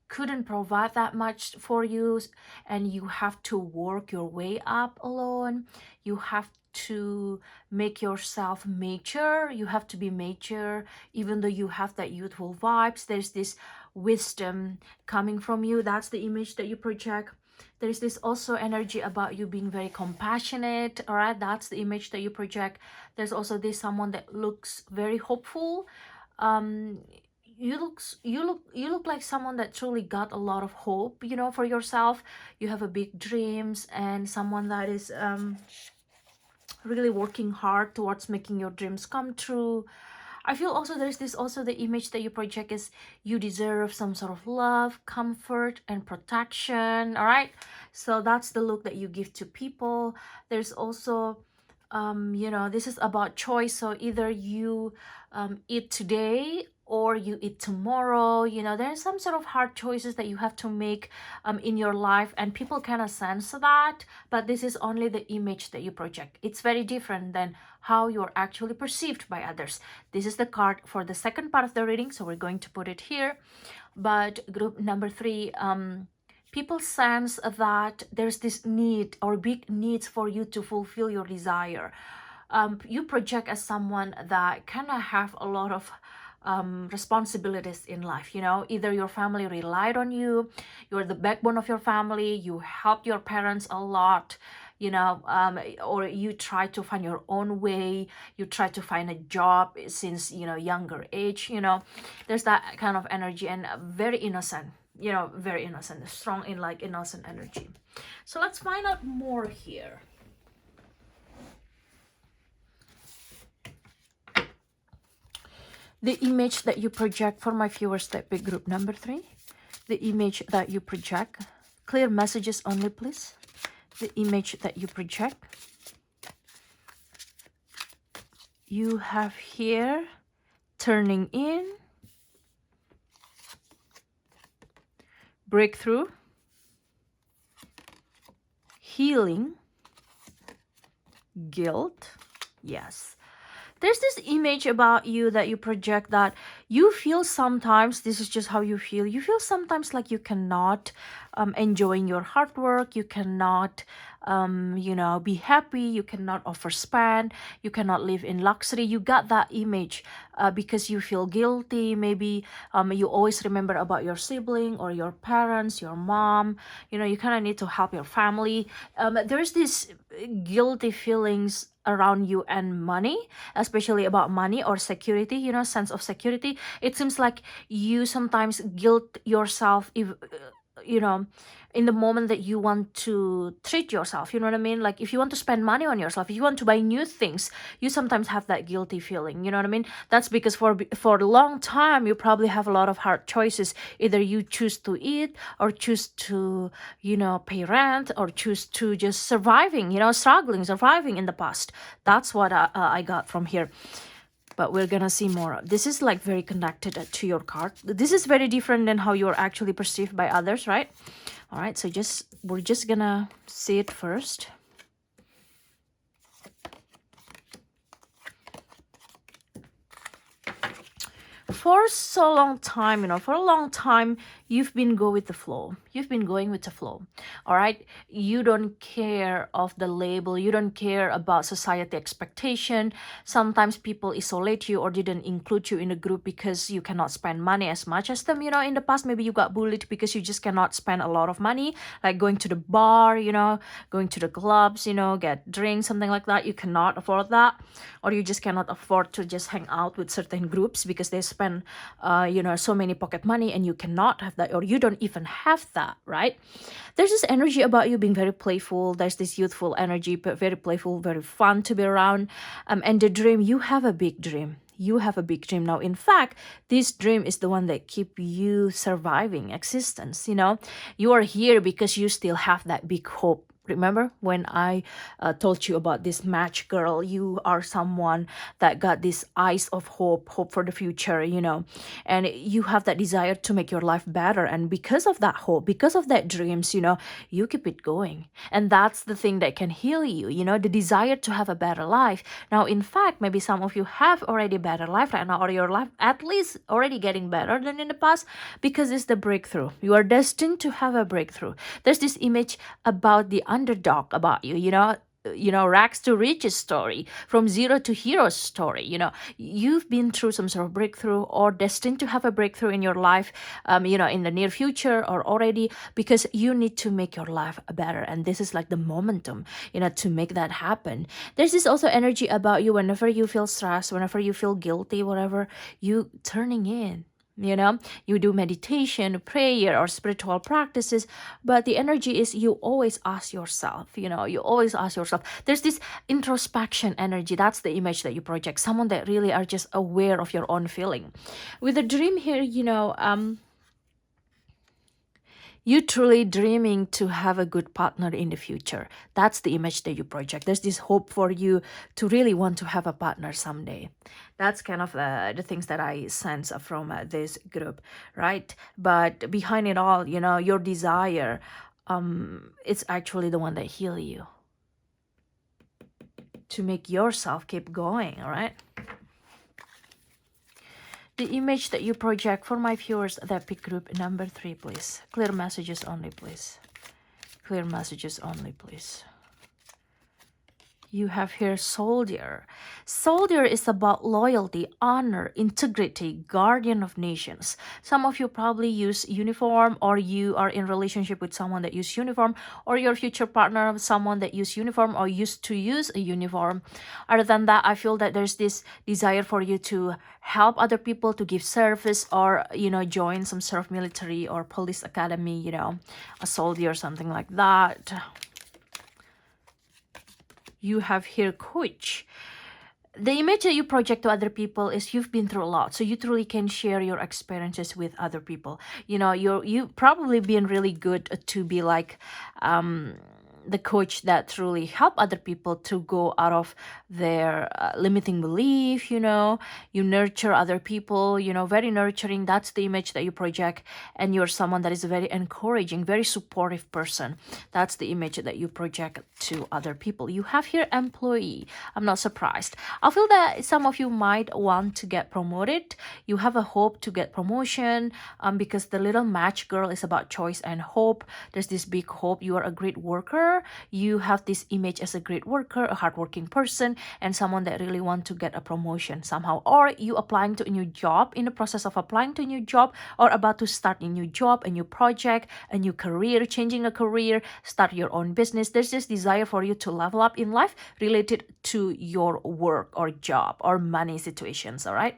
couldn't provide that much for you, and you have to work your way up alone. You have to make yourself mature. You have to be mature even though you have that youthful vibes. There's this wisdom coming from you. That's the image that you project. There's this also energy about you being very compassionate. All right, that's the image that you project. There's also this someone that looks very hopeful. You look like someone that truly got a lot of hope, for yourself. You have a big dreams, and someone that is really working hard towards making your dreams come true. I feel also there's this also the image that you project is you deserve some sort of love, comfort, and protection. All right, so that's the look that you give to people. There's also this is about choice. So either you eat today or you eat tomorrow. There's some sort of hard choices that you have to make in your life, and people kind of sense that, but this is only the image that you project. It's very different than how you're actually perceived by others. This is the card for the second part of the reading, so we're going to put it here. But group number 3, people sense that there's this need or big needs for you to fulfill your desire. You project as someone that kind of have a lot of responsibilities in life. Either your family relied on you, you're the backbone of your family, you helped your parents a lot, or you try to find your own way, you try to find a job since younger age. There's that kind of energy, and very innocent, very innocent, strong in like innocent energy. So let's find out more here. The image that you project for my viewers that pick group number 3. The image that you project. Clear messages only, please. The image that you project. You have here turning in, breakthrough, healing, guilt. Yes. There's this image about you that you project that you feel sometimes, this is just how you feel sometimes like you cannot enjoying your hard work, you cannot be happy, you cannot overspend, you cannot live in luxury. You got that image because you feel guilty. Maybe you always remember about your sibling or your parents, your mom. You kind of need to help your family. There's this guilty feelings around you and money, especially about money or security, sense of security. It seems like you sometimes guilt yourself if in the moment that you want to treat yourself, you know what I mean? Like if you want to spend money on yourself, if you want to buy new things, you sometimes have that guilty feeling, you know what I mean? That's because for a long time you probably have a lot of hard choices. Either you choose to eat, or choose to pay rent, or choose to just surviving, surviving in the past. That's what I got from here. but we're gonna see more. This is like very connected to your card. This is very different than how you're actually perceived by others, right? All right, so we're just gonna see it first. For so long time, for a long time, you've been go with the flow. You've been going with the flow. All right. You don't care of the label. You don't care about society expectation. Sometimes people isolate you or didn't include you in a group because you cannot spend money as much as them. In the past, maybe you got bullied because you just cannot spend a lot of money, like going to the bar, going to the clubs, get drinks, something like that. You cannot afford that, or you just cannot afford to just hang out with certain groups because they spend so many pocket money, and you cannot have that, or you don't even have that, right? There's this energy about you being very playful. There's this youthful energy, but very playful, very fun to be around. And the dream, you have a big dream. You have a big dream now. In fact, this dream is the one that keep you surviving existence. You are here because you still have that big hope. Remember when I told you about this match girl? You are someone that got this eyes of hope for the future, and you have that desire to make your life better. And because of that hope, because of that dreams, you keep it going. And that's the thing that can heal you, the desire to have a better life. Now, in fact, maybe some of you have already a better life right now, or your life at least already getting better than in the past, because it's the breakthrough. You are destined to have a breakthrough. There's this image about the underdog about you, rags to riches story, from zero to hero story. You've been through some sort of breakthrough, or destined to have a breakthrough in your life, in the near future or already, because you need to make your life better. And this is like the momentum, to make that happen. There's this also energy about you whenever you feel stressed, whenever you feel guilty, whatever, you turning in. You do meditation, prayer, or spiritual practices, but the energy is you always ask yourself, there's this introspection energy. That's the image that you project, someone that really are just aware of your own feeling. With the dream here, you truly dreaming to have a good partner in the future. That's the image that you project. There's this hope for you to really want to have a partner someday. That's kind of the things that I sense from this group, right? But behind it all, your desire, it's actually the one that heal you to make yourself keep going, all right? The image that you project for my viewers that pick group number 3, please. Clear messages only, please. Clear messages only, please. You have here soldier. Soldier is about loyalty, honor, integrity, guardian of nations. Some of you probably use uniform, or you are in relationship with someone that use uniform, or your future partner, someone that use uniform or used to use a uniform. Other than that, I feel that there's this desire for you to help other people, to give service, or, join some sort of military or police academy, a soldier or something like that. You have here coach. The image that you project to other people is you've been through a lot, so you truly can share your experiences with other people. You've probably been really good to be like the coach that truly help other people to go out of their limiting belief. You nurture other people, very nurturing. That's the image that you project. And you're someone that is a very encouraging, very supportive person. That's the image that you project to other people. You have here employee. I'm not surprised. I feel that some of you might want to get promoted. You have a hope to get promotion, because the little match girl is about choice and hope. There's this big hope. You are a great worker. You have this image as a great worker, a hardworking person, and someone that really want to get a promotion somehow. Or you applying to a new job, in the process of applying to a new job, or about to start a new job, a new project, a new career, changing a career, start your own business. There's this desire for you to level up in life related to your work or job or money situations, all right?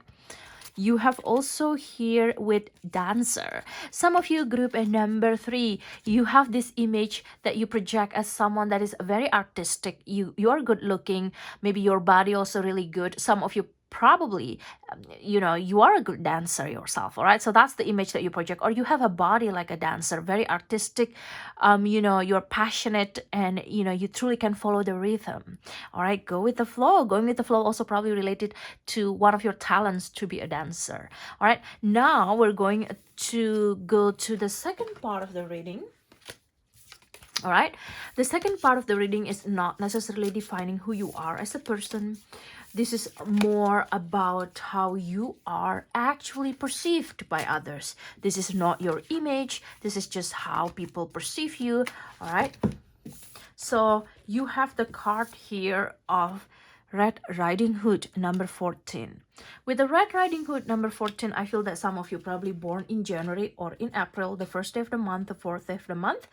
You have also here with dancer. Some of you group number 3, you have this image that you project as someone that is very artistic. You are good looking. Maybe your body also really good. Some of you probably, you are a good dancer yourself, all right? So that's the image that you project. Or you have a body like a dancer, very artistic, you're passionate, and you truly can follow the rhythm, all right? Go with the flow. Going with the flow also probably related to one of your talents to be a dancer, all right? Now we're going to go to the second part of the reading. All right, the second part of the reading is not necessarily defining who you are as a person. This is more about how you are actually perceived by others. This is not your image. This is just how people perceive you. All right, so you have the card here of Red Riding Hood number 14. With the Red Riding Hood number 14, I feel that some of you probably born in January or in April, the first day of the month, the fourth day of the month,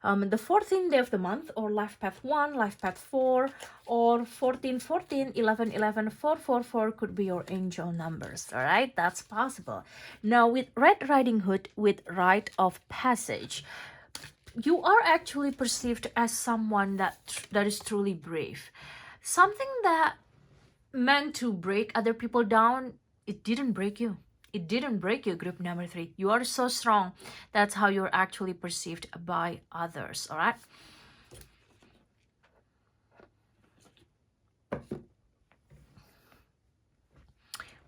the 14th day of the month, or life path 1, life path 4, or 14, 14, 11, 11, 4, 4, 4 could be your angel numbers. All right, that's possible. Now with Red Riding Hood, with Rite of Passage, you are actually perceived as someone that is truly brave. Something that meant to break other people down, it didn't break you. It didn't break you, group number 3. You are so strong. That's how you're actually perceived by others, all right?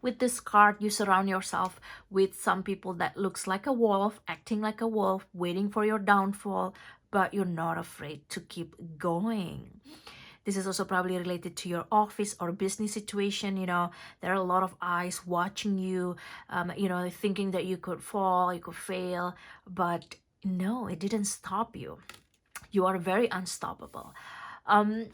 With this card, you surround yourself with some people that looks like a wolf, acting like a wolf, waiting for your downfall, but you're not afraid to keep going. This is also probably related to your office or business situation. There are a lot of eyes watching you, thinking that you could fall, you could fail, but no, it didn't stop you. You are very unstoppable. Another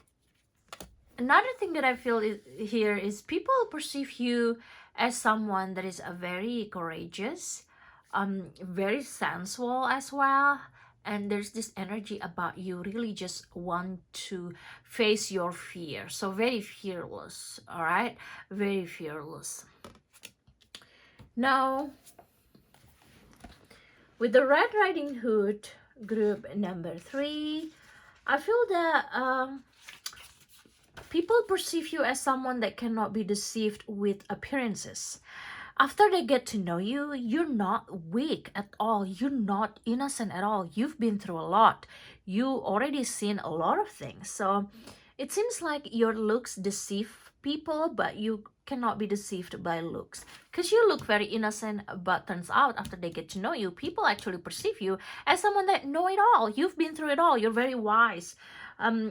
thing that I feel here is people perceive you as someone that is a very courageous, very sensual as well. And there's this energy about you really just want to face your fear. So very fearless, all right? Very fearless. Now, with the Red Riding Hood, group number 3, I feel that people perceive you as someone that cannot be deceived with appearances. After they get to know you, you're not weak at all. You're not innocent at all. You've been through a lot. You already seen a lot of things. So it seems like your looks deceive people, but you cannot be deceived by looks. Because you look very innocent, but turns out after they get to know you, people actually perceive you as someone that know it all. You've been through it all. You're very wise.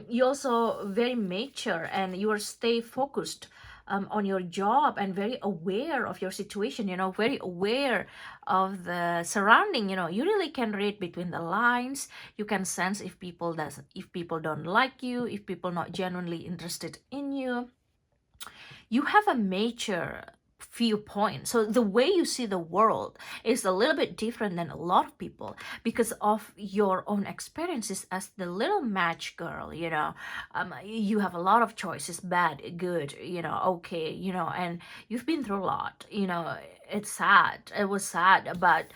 You're also very mature, and you are stay focused on your job, and very aware of your situation, very aware of the surrounding. You really can read between the lines. You can sense if people don't like you, if people not genuinely interested in you. You have a major viewpoint. So the way you see the world is a little bit different than a lot of people because of your own experiences as the little match girl. You have a lot of choices, bad, good, okay, and you've been through a lot. It's sad. It was sad, but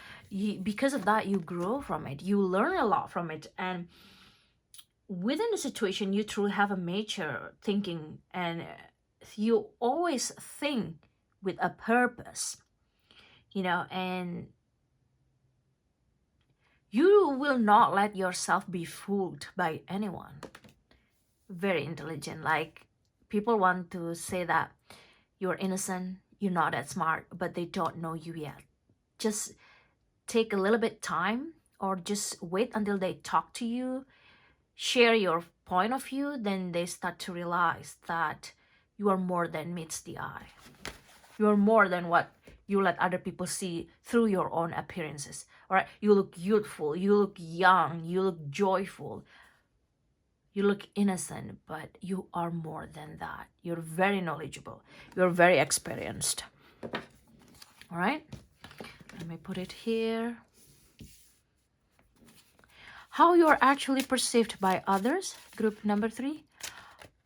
because of that, you grow from it. You learn a lot from it, and within the situation, you truly have a major thinking, and you always think with a purpose, and you will not let yourself be fooled by anyone. Very intelligent. Like, people want to say that you're innocent, you're not that smart, but they don't know you yet. Just take a little bit time, or just wait until they talk to you, share your point of view, then they start to realize that you are more than meets the eye. You are more than what you let other people see through your own appearances. All right, you look youthful, you look young, you look joyful, you look innocent, but you are more than that. You're very knowledgeable. You're very experienced. All right, let me put it here. How you are actually perceived by others, group number 3.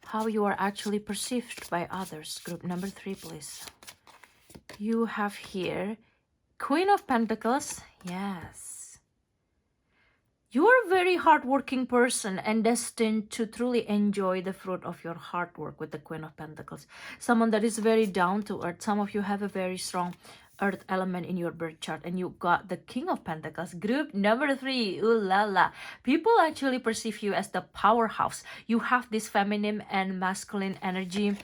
How you are actually perceived by others, group number 3, please. You have here Queen of Pentacles. Yes. You are a very hardworking person and destined to truly enjoy the fruit of your hard work with the Queen of Pentacles. Someone that is very down to earth. Some of you have a very strong earth element in your birth chart, and you got the King of Pentacles. Group number 3, ooh la la. People actually perceive you as the powerhouse. You have this feminine and masculine energy,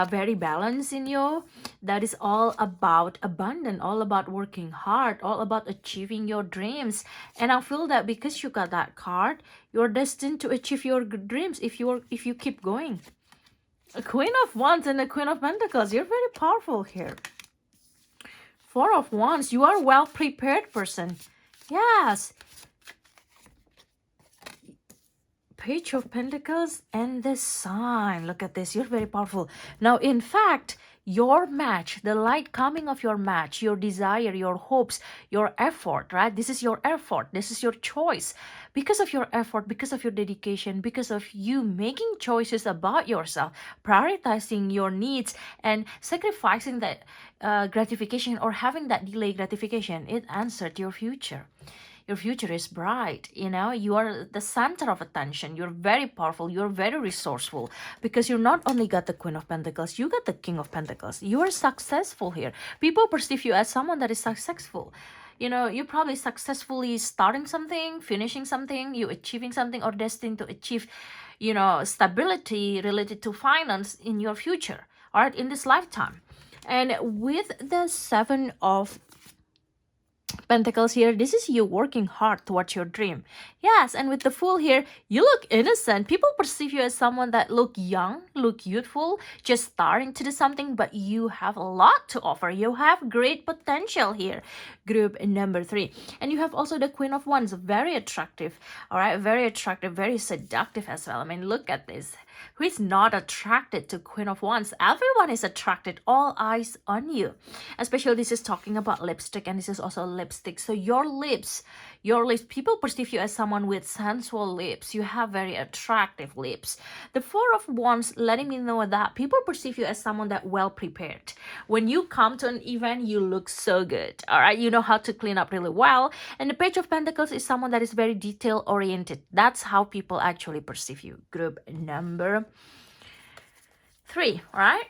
very balanced in you. That is all about abundance, all about working hard, all about achieving your dreams. And I feel that because you got that card, you're destined to achieve your dreams if you keep going. A Queen of Wands and the Queen of Pentacles. You're very powerful here. Four of Wands. You are a well prepared person. Yes. Page of Pentacles and the Sun. Look at this. You're very powerful. Now, in fact, your match, the light coming of your match, your desire, your hopes, your effort, right? This is your effort. This is your choice. Because of your effort, because of your dedication, because of you making choices about yourself, prioritizing your needs and sacrificing that gratification or having that delayed gratification, it answered your future. Your future is bright, you know, you are the center of attention. You're very powerful, you're very resourceful, because you not only got the Queen of Pentacles, you got the King of Pentacles. You are successful here. People perceive you as someone that is successful. You know, you're probably successfully starting something, finishing something, you achieving something, or destined to achieve, you know, stability related to finance in your future, all right, in this lifetime. And with the Seven of Pentacles here, this is you working hard towards your dream. Yes, and with the Fool here, you look innocent. People perceive you as someone that look young, look youthful, just starting to do something, but you have a lot to offer. You have great potential here. Group number 3. And you have also the Queen of Wands, very attractive, all right, very attractive, very seductive as well. I mean, look at this. Who is not attracted to Queen of Wands? Everyone is attracted. All eyes on you. Especially this is talking about lipstick, and this is also lipstick. So your lips, people perceive you as someone with sensual lips. You have very attractive lips. The Four of Wands letting me know that people perceive you as someone that well prepared. When you come to an event, you look so good. All right, you know how to clean up really well. And the Page of Pentacles is someone that is very detail oriented. That's how people actually perceive you. Group number 3, right?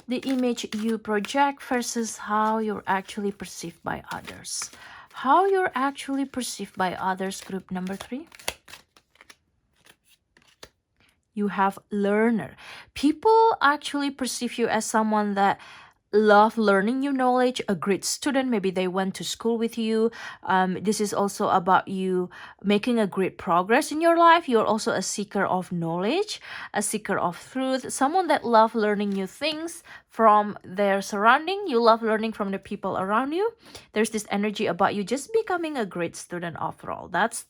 The image you project versus how you're actually perceived by others. How you're actually perceived by others, group number 3. You have learner. People actually perceive you as someone that love learning new knowledge, a great student. Maybe they went to school with you. This is also about you making a great progress in your life. You're also a seeker of knowledge, a seeker of truth, someone that love learning new things from their surrounding. You love learning from the people around you. There's this energy about you just becoming a great student overall. That's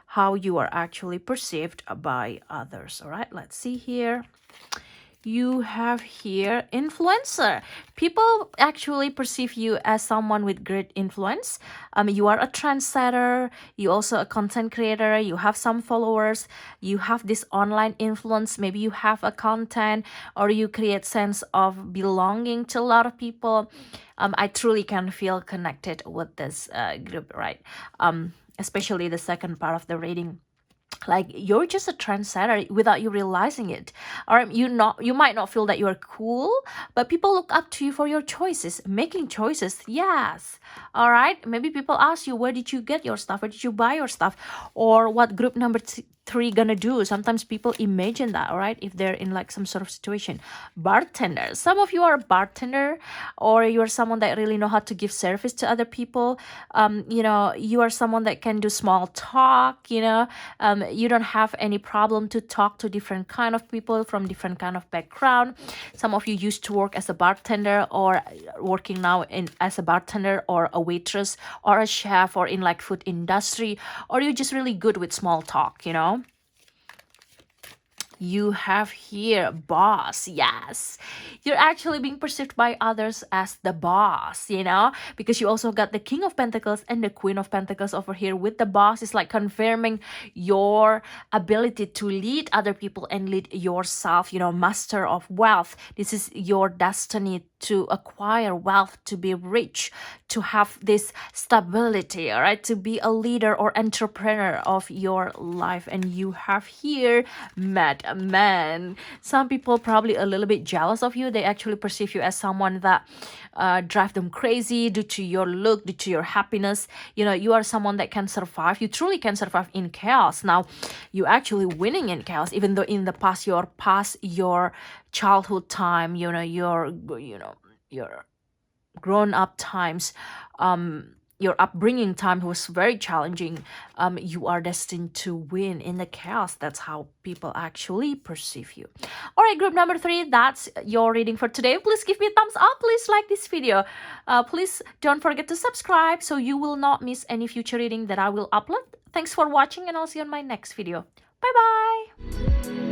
how you are actually perceived by others. All right, let's see here. You have here influencer. People actually perceive you as someone with great influence. You are a trendsetter. You also a content creator. You have some followers. You have this online influence. Maybe you have a content, or you create sense of belonging to a lot of people. I truly can feel connected with this group, right? Especially the second part of the reading. Like you're just a trendsetter without you realizing it. Or you might not feel that you're cool, but people look up to you for your choices, making choices. Yes. All right. Maybe people ask you, where did you get your stuff? Where did you buy your stuff? Or what group number 3 gonna do? Sometimes people imagine that, all right, if they're in like some sort of situation. Bartender. Some of you are a bartender, or you're someone that really know how to give service to other people. You know, you are someone that can do small talk, you know. You don't have any problem to talk to different kind of people from different kind of background. Some of you used to work as a bartender, or working now as a bartender, or a waitress, or a chef, or in like food industry, or you're just really good with small talk, you know. You have here boss. Yes, you're actually being perceived by others as the boss, you know, because you also got the King of Pentacles and the Queen of Pentacles over here with the boss. It's like confirming your ability to lead other people and lead yourself, you know, master of wealth. This is your destiny to acquire wealth, to be rich, to have this stability, all right, to be a leader or entrepreneur of your life. And you have here met a man. Some people probably a little bit jealous of you. They actually perceive you as someone that drive them crazy due to your look, due to your happiness. You know, you are someone that can survive. You truly can survive in chaos. Now, you actually winning in chaos, even though in the past, your childhood time, your grown up times, your upbringing time was very challenging. You are destined to win in the chaos. That's how people actually perceive you. All right, group number 3, that's your reading for today. Please give me a thumbs up. Please like this video. Please don't forget to subscribe so you will not miss any future reading that I will upload. Thanks for watching, and I'll see you on my next video. Bye bye.